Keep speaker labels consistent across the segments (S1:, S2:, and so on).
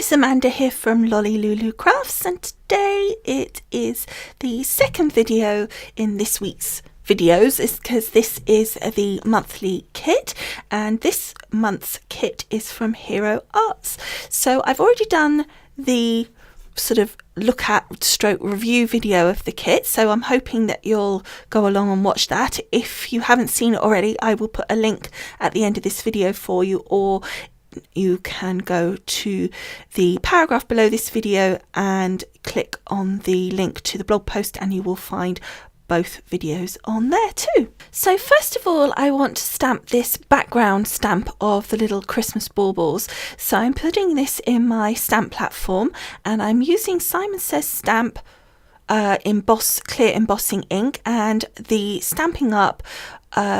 S1: it's Amanda here from Lolli Lulu Crafts, and today it is the second video in this week's videos, is because this is the monthly kit, and this month's kit is from Hero Arts. So I've already done the sort of look at stroke review video of the kit, so I'm hoping that you'll go along and watch that. If you haven't seen it already, I will put a link at the end of this video for you, or you can go to the paragraph below this video and click on the link to the blog post, and you will find both videos on there too. So first of all, I want to stamp this background stamp of the little Christmas baubles. So I'm putting this in my stamp platform, and I'm using Simon Says Stamp clear embossing ink, and the Stampin' Up!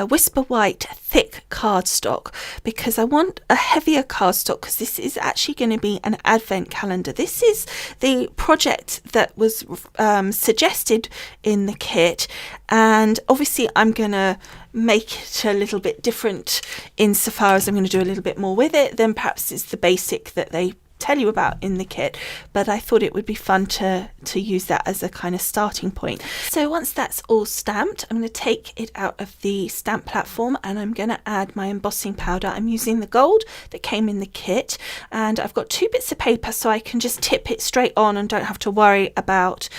S1: Whisper White thick cardstock, because I want a heavier cardstock, because this is actually going to be an advent calendar. This is the project that was suggested in the kit, and obviously I'm going to make it a little bit different insofar as I'm going to do a little bit more with it than perhaps it's the basic that they tell you about in the kit, but I thought it would be fun to use that as a kind of starting point. So once that's all stamped, I'm going to take it out of the stamp platform, and I'm going to add my embossing powder. I'm using the gold that came in the kit, and I've got 2 bits of paper, so I can just tip it straight on and don't have to worry about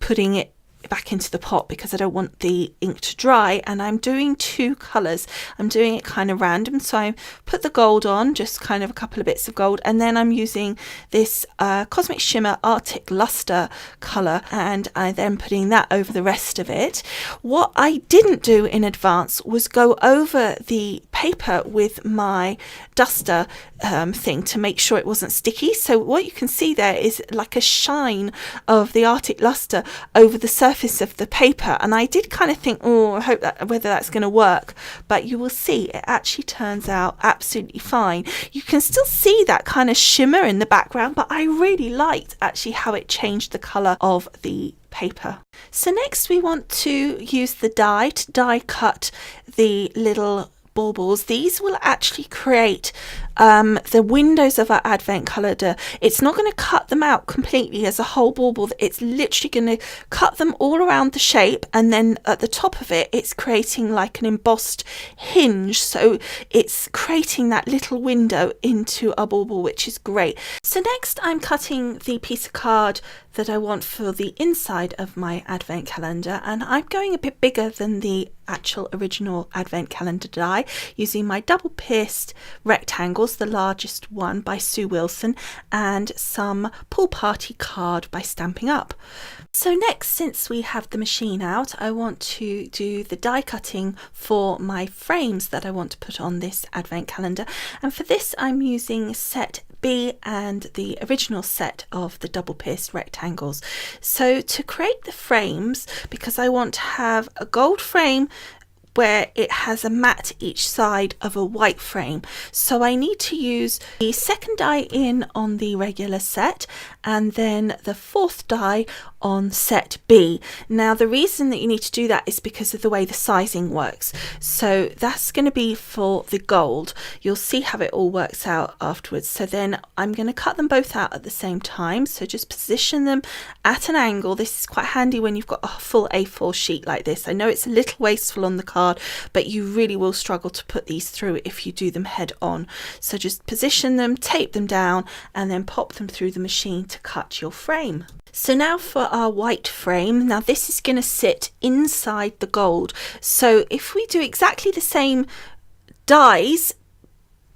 S1: putting it back into the pot, because I don't want the ink to dry. And I'm doing 2 colours. I'm doing it kind of random, so I put the gold on, just kind of a couple of bits of gold, and then I'm using this Cosmic Shimmer Arctic Luster colour, and I'm then putting that over the rest of it. What I didn't do in advance was go over the paper with my duster thing to make sure it wasn't sticky. So what you can see there is like a shine of the Arctic Luster over the surface of the paper, and I did kind of think, oh, I hope that whether that's going to work, but you will see it actually turns out absolutely fine. You can still see that kind of shimmer in the background, but I really liked actually how it changed the colour of the paper. So next we want to use the die to die cut the little baubles. These will actually create the windows of our advent calendar. It's not going to cut them out completely as a whole bauble. It's literally going to cut them all around the shape, and then at the top of it, it's creating like an embossed hinge. So it's creating that little window into a bauble, which is great. So next I'm cutting the piece of card that I want for the inside of my advent calendar, and I'm going a bit bigger than the actual original advent calendar die, using my double pierced rectangles, the largest one by Sue Wilson, and some Pool Party card by Stampin' Up! So next, since we have the machine out, I want to do the die cutting for my frames that I want to put on this advent calendar, and for this I'm using set B and the original set of the double pierced rectangles. So to create the frames, because I want to have a gold frame where it has a matte each side of a white frame, so I need to use the second die in on the regular set, and then the 4th die on set B. Now the reason that you need to do that is because of the way the sizing works. So that's going to be for the gold. You'll see how it all works out afterwards. So then I'm going to cut them both out at the same time, so just position them at an angle. This is quite handy when you've got a full A4 sheet like this. I know it's a little wasteful on the card, but you really will struggle to put these through if you do them head on. So just position them, tape them down, and then pop them through the machine to cut your frame. So now for our white frame. Now this is going to sit inside the gold. So if we do exactly the same dies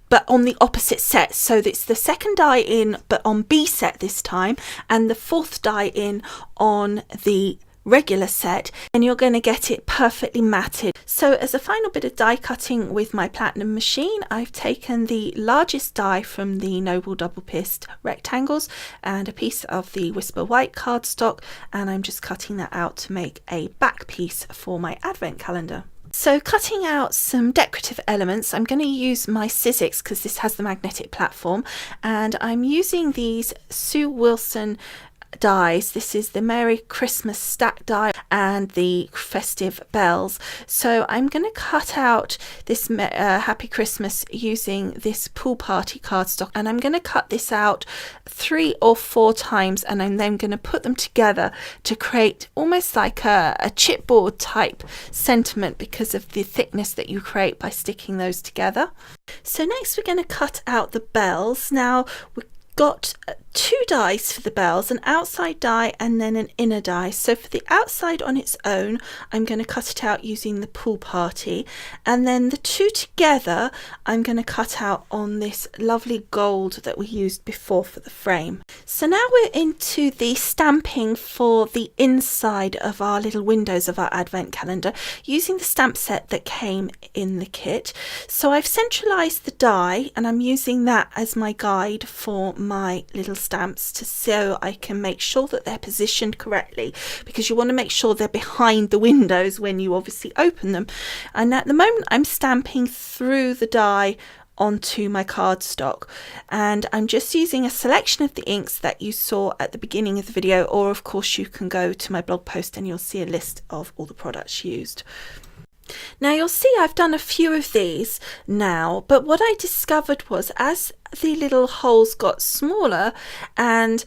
S1: but on the opposite set, so it's the second die in but on B set this time, and the 4th die in on the regular set, and you're going to get it perfectly matted. So as a final bit of die cutting with my platinum machine, I've taken the largest die from the Noble double pierced rectangles and a piece of the Whisper White cardstock, and I'm just cutting that out to make a back piece for my advent calendar. So cutting out some decorative elements, I'm going to use my Sizzix because this has the magnetic platform, and I'm using these Sue Wilson dies. This is the Merry Christmas stack die and the festive bells. So I'm going to cut out this Happy Christmas using this pool party cardstock, and I'm going to cut this out 3 or 4 times, and I'm then going to put them together to create almost like a chipboard type sentiment because of the thickness that you create by sticking those together. So next we're going to cut out the bells. Now we've got 2 dies for the bells, an outside die and then an inner die. So for the outside on its own, I'm going to cut it out using the pool party, and then the 2 together I'm going to cut out on this lovely gold that we used before for the frame. So now we're into the stamping for the inside of our little windows of our advent calendar using the stamp set that came in the kit. So I've centralized the die and I'm using that as my guide for my little stamps so I can make sure that they're positioned correctly, because you want to make sure they're behind the windows when you obviously open them. And at the moment I'm stamping through the die onto my cardstock, and I'm just using a selection of the inks that you saw at the beginning of the video, or of course you can go to my blog post and you'll see a list of all the products used. Now you'll see I've done a few of these now, but what I discovered was as the little holes got smaller and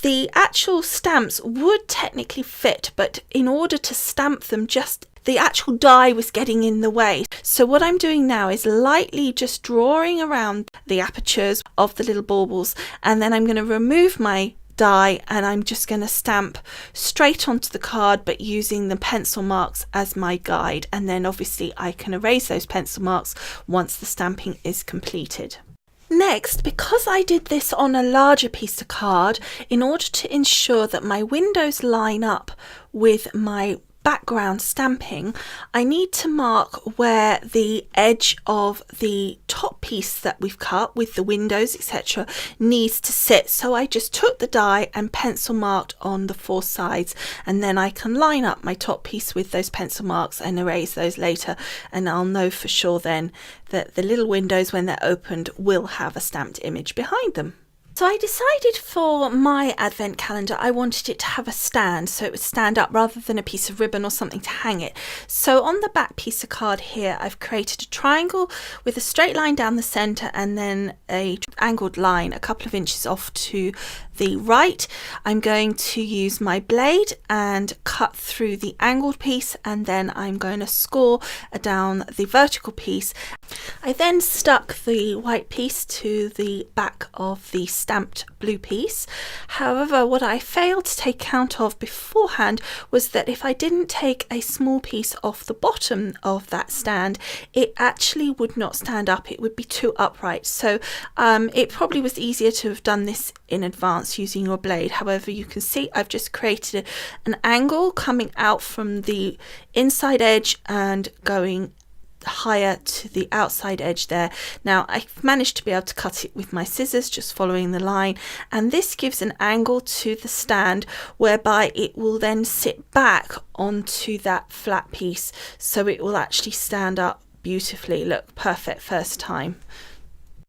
S1: the actual stamps would technically fit, but in order to stamp them, just the actual die was getting in the way. So what I'm doing now is lightly just drawing around the apertures of the little baubles, and then I'm going to remove my die and I'm just going to stamp straight onto the card, but using the pencil marks as my guide, and then obviously I can erase those pencil marks once the stamping is completed. Next, because I did this on a larger piece of card, in order to ensure that my windows line up with my background stamping, I need to mark where the edge of the top piece that we've cut with the windows etc needs to sit. So I just took the die and pencil marked on the 4 sides, and then I can line up my top piece with those pencil marks and erase those later, and I'll know for sure then that the little windows when they're opened will have a stamped image behind them. So I decided for my advent calendar I wanted it to have a stand, so it would stand up rather than a piece of ribbon or something to hang it. So on the back piece of card here I've created a triangle with a straight line down the centre and then a angled line a couple of inches off to the right. I'm going to use my blade and cut through the angled piece, and then I'm going to score down the vertical piece. I then stuck the white piece to the back of the stamped blue piece. However, what I failed to take count of beforehand was that if I didn't take a small piece off the bottom of that stand, it actually would not stand up. It would be too upright. So it probably was easier to have done this in advance using your blade. However, you can see I've just created an angle coming out from the inside edge and going higher to the outside edge there. Now I've managed to be able to cut it with my scissors just following the line, and this gives an angle to the stand whereby it will then sit back onto that flat piece, so it will actually stand up beautifully. Look, perfect first time.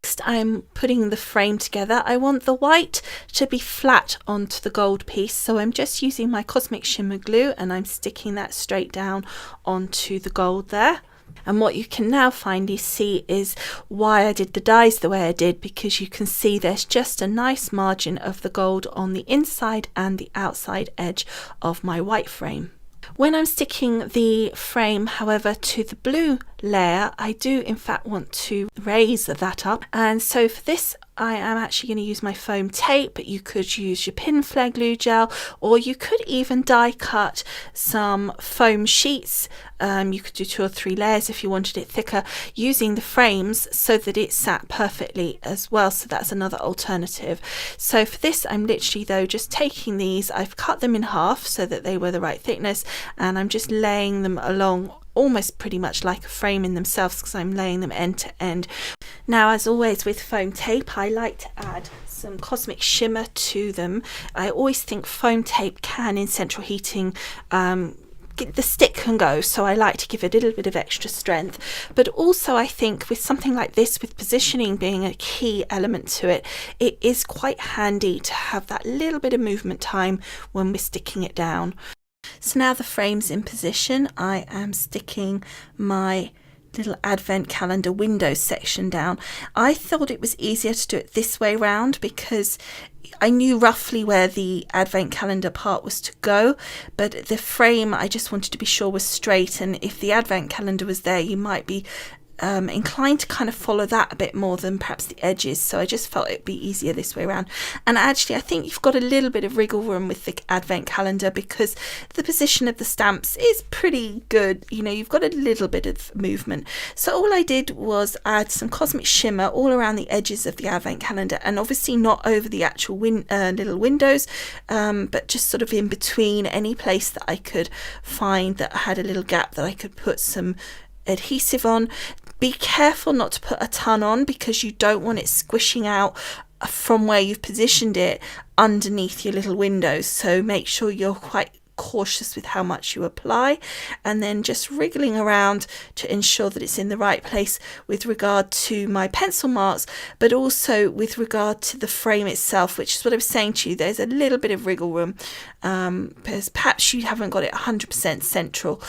S1: Next, I'm putting the frame together. I want the white to be flat onto the gold piece, so I'm just using my Cosmic Shimmer glue and I'm sticking that straight down onto the gold there. And what you can now finally see is why I did the dies the way I did, because you can see there's just a nice margin of the gold on the inside and the outside edge of my white frame. When I'm sticking the frame, however, to the blue layer, I do in fact want to raise that up, and so for this I am actually going to use my foam tape, but you could use your pin flare glue gel, or you could even die cut some foam sheets. You could do 2 or 3 layers if you wanted it thicker, using the frames so that it sat perfectly as well. So that's another alternative. So for this I'm literally though just taking these, I've cut them in half so that they were the right thickness, and I'm just laying them along almost pretty much like a frame in themselves, because I'm laying them end to end. Now, as always with foam tape, I like to add some Cosmic Shimmer to them. I always think foam tape can, in central heating, the stick can go, so I like to give it a little bit of extra strength. But also I think with something like this, with positioning being a key element to it, it is quite handy to have that little bit of movement time when we're sticking it down. So now the frame's in position, I am sticking my little advent calendar window section down. I thought it was easier to do it this way round because I knew roughly where the advent calendar part was to go, but the frame I just wanted to be sure was straight, and if the advent calendar was there you might be inclined to kind of follow that a bit more than perhaps the edges, so I just felt it'd be easier this way around. And actually I think you've got a little bit of wriggle room with the advent calendar because the position of the stamps is pretty good, you know, you've got a little bit of movement. So all I did was add some cosmic shimmer all around the edges of the advent calendar, and obviously not over the actual little windows, but just sort of in between, any place that I could find that had a little gap that I could put some adhesive on. Be careful not to put a ton on because you don't want it squishing out from where you've positioned it underneath your little windows, so make sure you're quite cautious with how much you apply, and then just wriggling around to ensure that it's in the right place with regard to my pencil marks, but also with regard to the frame itself, which is what I was saying to you, there's a little bit of wriggle room because perhaps you haven't got it 100% central.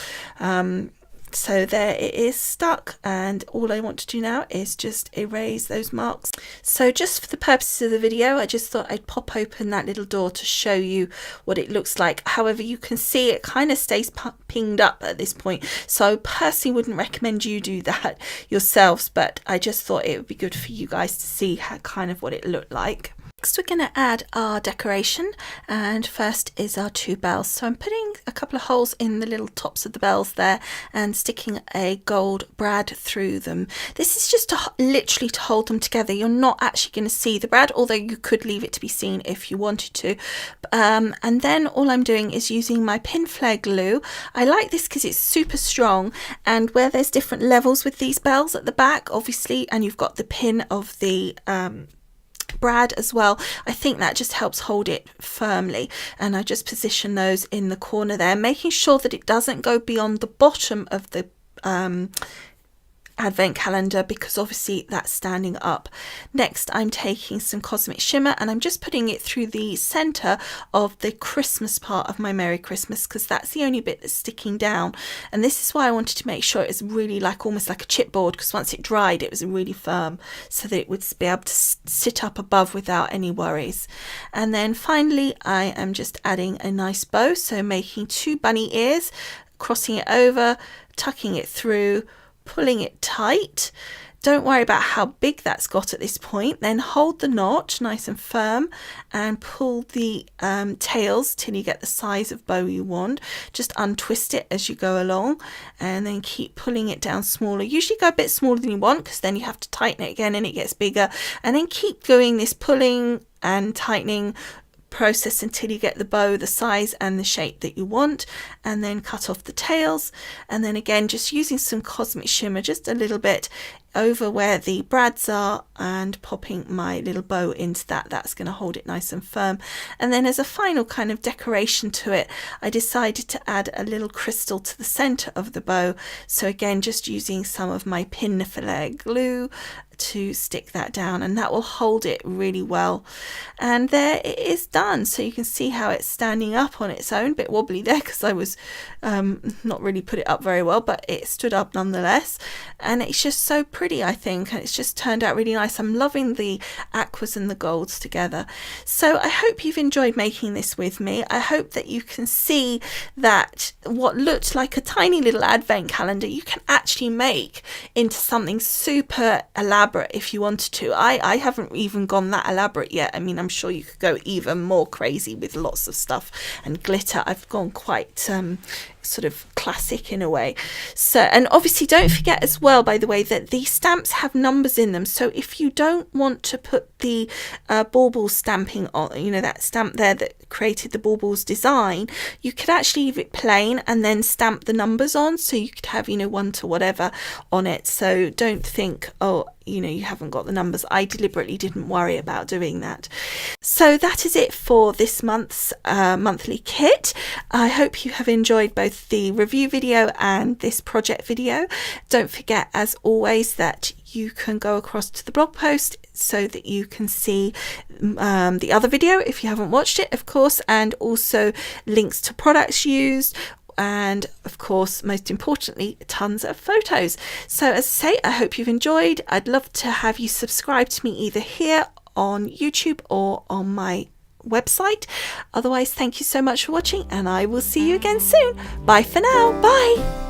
S1: So there it is stuck, and all I want to do now is just erase those marks. So just for the purposes of the video, I just thought I'd pop open that little door to show you what it looks like. However, you can see it kind of stays pinged up at this point, so I personally wouldn't recommend you do that yourselves, but I just thought it would be good for you guys to see how kind of what it looked like. Next we're going to add our decoration, and first is our 2 bells. So I'm putting a couple of holes in the little tops of the bells there and sticking a gold brad through them. This is just literally to hold them together. You're not actually going to see the brad, although you could leave it to be seen if you wanted to. And then all I'm doing is using my pin flare glue. I like this because it's super strong, and where there's different levels with these bells at the back obviously, and you've got the pin of the brad as well, I think that just helps hold it firmly, and I just position those in the corner there, making sure that it doesn't go beyond the bottom of the advent calendar because obviously that's standing up. Next I'm taking some cosmic shimmer and I'm just putting it through the center of the Christmas part of my Merry Christmas because that's the only bit that's sticking down, and this is why I wanted to make sure it was really like almost like a chipboard, because once it dried it was really firm so that it would be able to sit up above without any worries. And then finally I am just adding a nice bow, so making 2 bunny ears, crossing it over, tucking it through, pulling it tight. Don't worry about how big that's got at this point. Then hold the knot nice and firm and pull the tails till you get the size of bow you want. Just untwist it as you go along and then keep pulling it down smaller. Usually go a bit smaller than you want because then you have to tighten it again and it gets bigger. And then keep doing this pulling and tightening process until you get the bow the size and the shape that you want, and then cut off the tails, and then again just using some cosmic shimmer just a little bit over where the brads are and popping my little bow into that. That's going to hold it nice and firm. And then as a final kind of decoration to it, I decided to add a little crystal to the center of the bow, so again just using some of my pin flare glue to stick that down, and that will hold it really well. And there it is done. So you can see how it's standing up on its own, a bit wobbly there because I was not really put it up very well, but it stood up nonetheless, and it's just so pretty, I think, and it's just turned out really nice. I'm loving the aquas and the golds together. So I hope you've enjoyed making this with me. I hope that you can see that what looked like a tiny little advent calendar you can actually make into something super elaborate if you wanted to. I haven't even gone that elaborate yet. I mean, I'm sure you could go even more crazy with lots of stuff and glitter. I've gone quite sort of classic in a way. So, and obviously don't forget as well, by the way, that these stamps have numbers in them. So if you don't want to put the baubles stamping on, you know, that stamp there that created the baubles design, you could actually leave it plain and then stamp the numbers on, so you could have, you know, 1 to whatever on it. So don't think, oh, you know, you haven't got the numbers. I deliberately didn't worry about doing that. So that is it for this month's monthly kit. I hope you have enjoyed both the review video and this project video. Don't forget, as always, that you can go across to the blog post so that you can see the other video if you haven't watched it, of course, and also links to products used, and of course, most importantly, tons of photos. So as I say, I hope you've enjoyed. I'd love to have you subscribe to me either here on YouTube or on my website. Otherwise, thank you so much for watching, and I will see you again soon. Bye for now. Bye.